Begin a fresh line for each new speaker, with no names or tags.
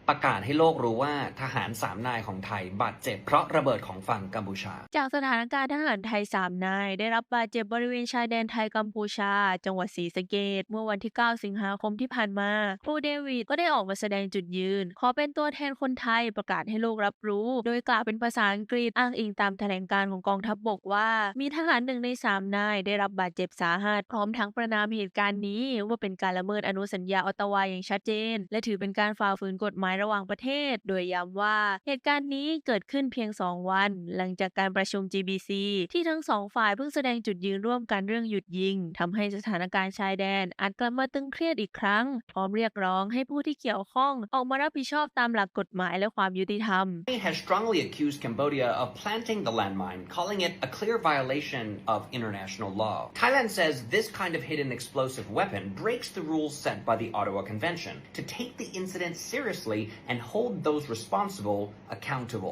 ประกาศให้โลกรู้ว่าทหาร3 นายของไทยบาดเจ็บเพราะระเบิดของฝั่งกัมพูชา
จากสถานการณ์ทหารไทย3 นายได้รับบาดเจ็บบริเวณชายแดนไทยกัมพูชาจังหวัดศรีสะเกษเมื่อวันที่ 9 สิงหาคมที่ผ่านมาครูเดวิดก็ได้ออกมาแสดงจุดยืนขอเป็นตัวแทนคนไทยประกาศให้โลกรับรู้โดยกล่าวเป็นภาษาอังกฤษอ้างอิงตามแถลงการณ์ของกองทัพบกว่ามีทหาร1 ใน 3 นายได้รับบาดเจ็บสาหัสพร้อมทั้งประณามเหตุการณ์นี้ว่าเป็นการละเมิดอนุสัญญาออตตาวาอย่างชัดเจนและถือเป็นการฝ่าฝืนกฎหมายระหว่างประเทศโดยย้ำว่าเหตุการณ์นี้เกิดขึ้นเพียง2 วันหลังจากการประชุม GBC ที่ทั้ง2 ฝ่ายเพิ่งแสดงจุดยืนร่วมกันเรื่องหยุดยิงทำให้สถานการณ์ชายแดนอาจกลับมาตึงเครียดอีกครั้งพร้อมเรียกร้องให้ผู้ที่เกี่ยวข้องออกมารับผิดชอบตามหลักกฎหมายและความยุติธรรม
has strongly accused Cambodia of planting the landmine, calling it a clear violation of international law. Thailand says this kind of hidden explosive weapon breaks the rules set by the Ottawa Convention to take the incident seriously and hold those responsible accountable.